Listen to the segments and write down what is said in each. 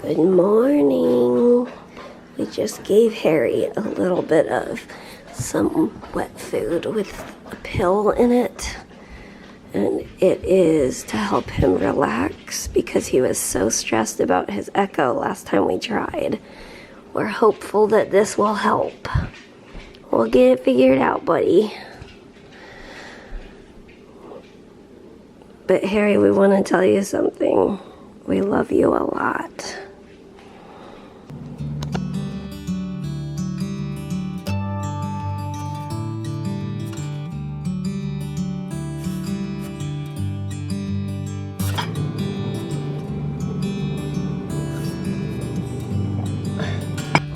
Good morning. We just gave Harry a little bit of some wet food with a pill in it. And it is to help him relax because he was so stressed about his echo last time we tried. We're hopeful that this will help. We'll get it figured out, buddy. But Harry, we want to tell you something. We love you a lot.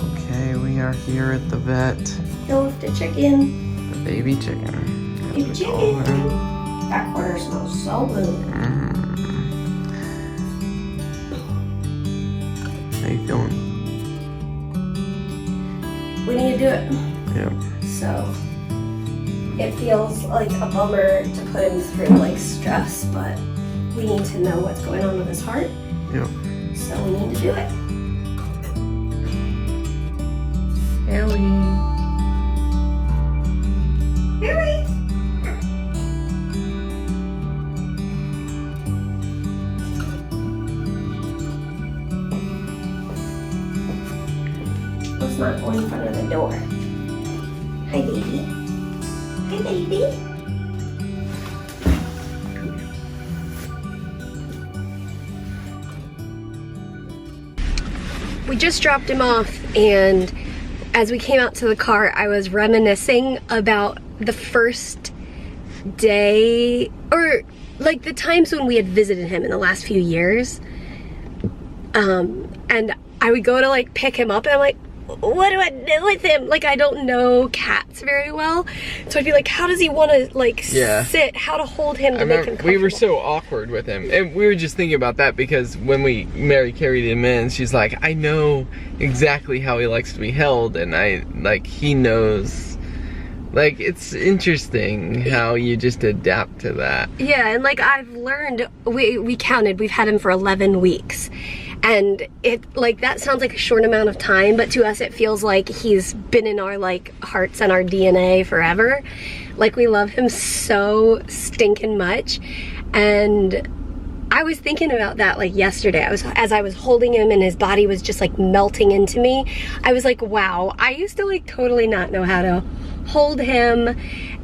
Okay, we are here at the vet. Go with the chicken. The baby chicken. Baby chicken. That quarter smells so good. How you feeling? We need to do it. Yep. So it feels like a bummer to put him through like stress, but we need to know what's going on with his heart. Yep. So we need to do it. Harry. Harry! Let's not go in front of the door. Hi, baby. Hi, baby. We just dropped him off, and as we came out to the car, I was reminiscing about the first day, or like the times when we had visited him in the last few years. And I would go to like pick him up and I'm like, what do I do with him? Like, I don't know cats very well. So I'd be like, how does he want to like sit? How to hold him to make him comfortable? We were so awkward with him. And we were just thinking about that because when Mary carried him in, she's like, I know exactly how he likes to be held. And he knows. Like, it's interesting how you just adapt to that. Yeah, and like I've learned, we counted, we've had him for 11 weeks. And it, like, that sounds like a short amount of time, but to us it feels like he's been in our, like, hearts and our DNA forever. Like, we love him so stinking much. And I was thinking about that, like, yesterday. As I was holding him and his body was just, like, melting into me, I was like, wow, I used to, like, totally not know how to hold him,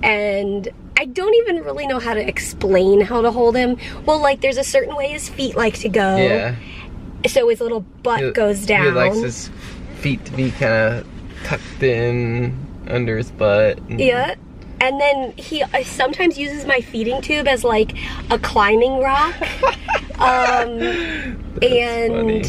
and I don't even really know how to explain how to hold him. Well, like, there's a certain way his feet like to go. Yeah. So his little butt goes down. He likes his feet to be kind of tucked in under his butt. Yeah. And then he sometimes uses my feeding tube as like a climbing rock. That's funny.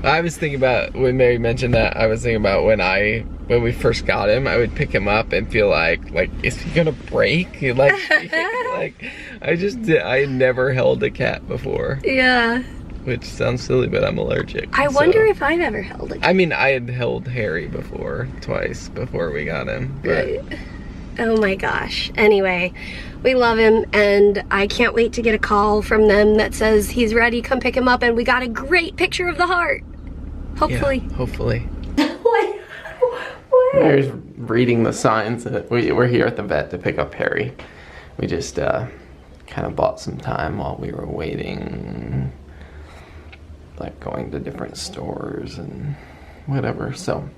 I was thinking about, when Mary mentioned that, I was thinking about when we first got him, I would pick him up and feel like is he gonna break? Like I never held a cat before. Yeah. Which sounds silly, but I'm allergic. I wonder if I've ever held a cat. I mean, I had held Harry before, twice before we got him. But. Oh my gosh. Anyway, we love him, and I can't wait to get a call from them that says he's ready, come pick him up, and we got a great picture of the heart. Hopefully. Yeah, hopefully. What? Mary's reading the signs that we're here at the vet to pick up Harry. We just kind of bought some time while we were waiting, like going to different stores and whatever. So,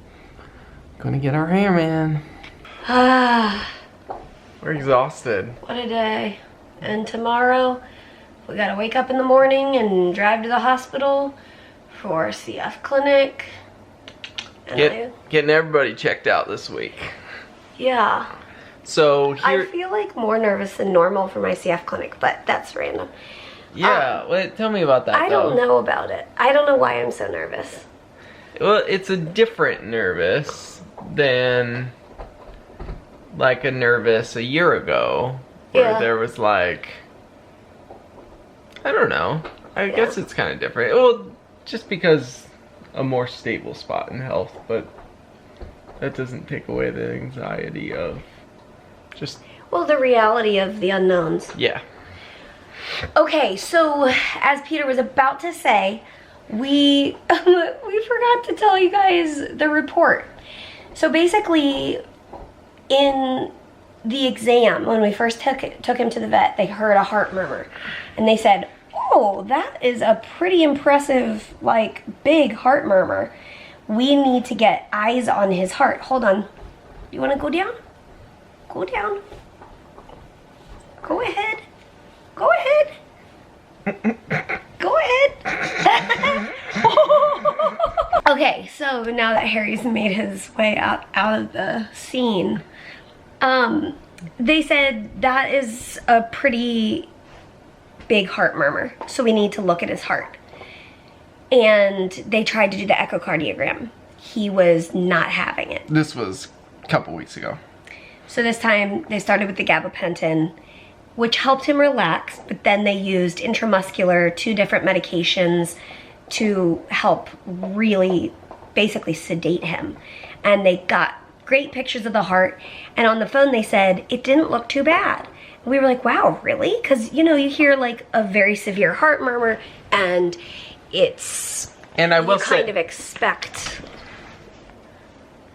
gonna get our hair, man. We're exhausted. What a day. And tomorrow, we gotta wake up in the morning and drive to the hospital for CF clinic. And Getting everybody checked out this week. Yeah. So here, I feel like more nervous than normal for my CF clinic, but that's random. Yeah, well, tell me about that. I don't know about it. I don't know why I'm so nervous. Well, it's a different nervous than like a nervous a year ago, where there was like, I don't know. I guess it's kind of different. Well, just because a more stable spot in health, but that doesn't take away the anxiety of just... Well, the reality of the unknowns. Yeah. Okay, so as Peter was about to say, we forgot to tell you guys the report. So basically, in the exam, when we first took him to the vet, they heard a heart murmur, and they said, "Oh, that is a pretty impressive, like, big heart murmur. We need to get eyes on his heart." Hold on. You want to go down? Go down. Go ahead. Go ahead. Go ahead. Okay, so now that Harry's made his way out of the scene, they said that is a pretty big heart murmur, so we need to look at his heart. And they tried to do the echocardiogram. He was not having it. This was a couple weeks ago. So this time they started with the gabapentin, which helped him relax, but then they used intramuscular, 2 different medications to help really basically sedate him. And they got great pictures of the heart, and on the phone they said it didn't look too bad. And we were like, wow, really? Because, you know, you hear like a very severe heart murmur, and it's, and I will kind of expect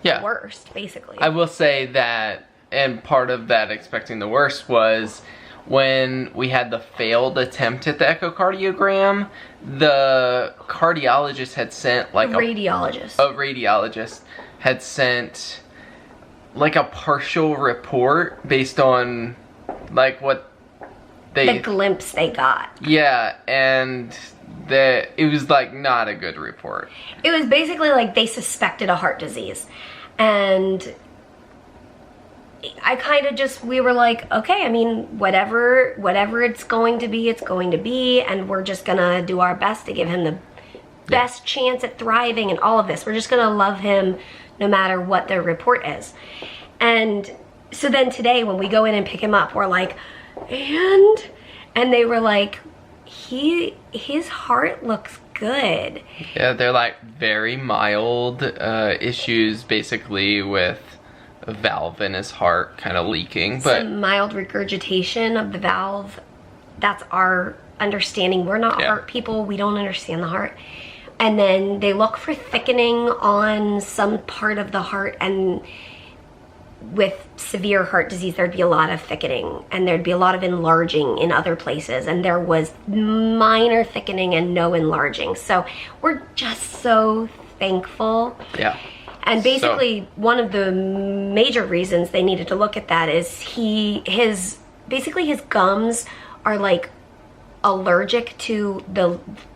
the worst, basically. I will say that, and part of that expecting the worst was when we had the failed attempt at the echocardiogram, the cardiologist had sent like a radiologist had sent like a partial report based on like what the glimpse they got. Yeah, and it was like not a good report. It was basically like they suspected a heart disease, and I kind of we were like, okay, I mean, whatever it's going to be, it's going to be, and we're just gonna do our best to give him the best chance at thriving and all of this. We're just gonna love him no matter what the report is. And so then today when we go in and pick him up, we're like, and they were like, his heart looks good. Yeah, they're like very mild issues basically with a valve in his heart kind of leaking, but some mild regurgitation of the valve. That's our understanding. We're not heart people. We don't understand the heart. And then they look for thickening on some part of the heart, and with severe heart disease there'd be a lot of thickening and there'd be a lot of enlarging in other places, and there was minor thickening and no enlarging. So we're just so thankful. Yeah. And basically, one of the major reasons they needed to look at that is his gums are like allergic to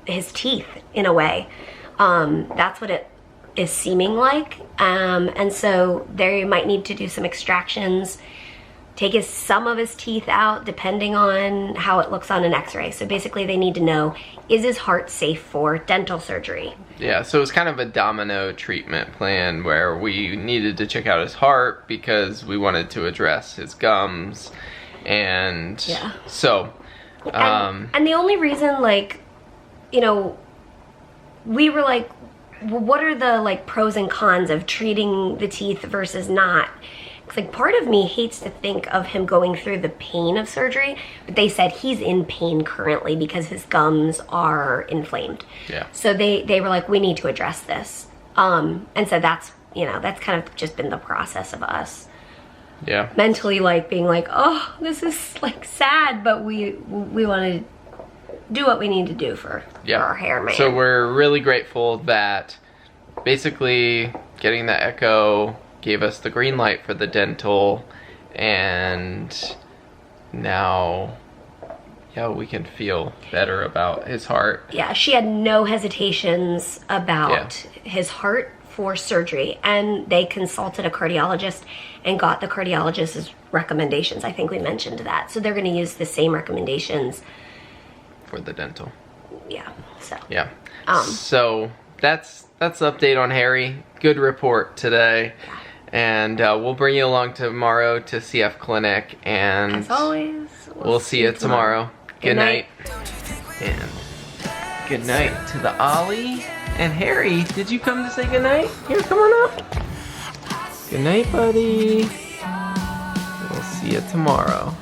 his teeth in a way. That's what it is seeming like. And so they might need to do some extractions, take some of his teeth out depending on how it looks on an x-ray. So basically they need to know, is his heart safe for dental surgery? Yeah, so it was kind of a domino treatment plan where we needed to check out his heart because we wanted to address his gums. And so and the only reason, like, you know, we were like, well, what are the like pros and cons of treating the teeth versus not? Because like part of me hates to think of him going through the pain of surgery, but they said he's in pain currently because his gums are inflamed. Yeah. So they were like, we need to address this. And so that's, you know, that's kind of just been the process of us. Yeah. Mentally, like being like, oh, this is like sad, but we want to do what we need to do for our hair man. So we're really grateful that basically getting the echo gave us the green light for the dental, and now we can feel better about his heart. Yeah, she had no hesitations about his heart for surgery, and they consulted a cardiologist and got the cardiologist's recommendations. I think we mentioned that. So they're going to use the same recommendations for the dental. Yeah. So. Yeah. So that's the update on Harry. Good report today. Yeah. And we'll bring you along tomorrow to CF Clinic, and as always, we'll see you tomorrow. Good night. And good night to the Ollie. And Harry, did you come to say good night? Here, come on up. Good night, buddy. We'll see you tomorrow.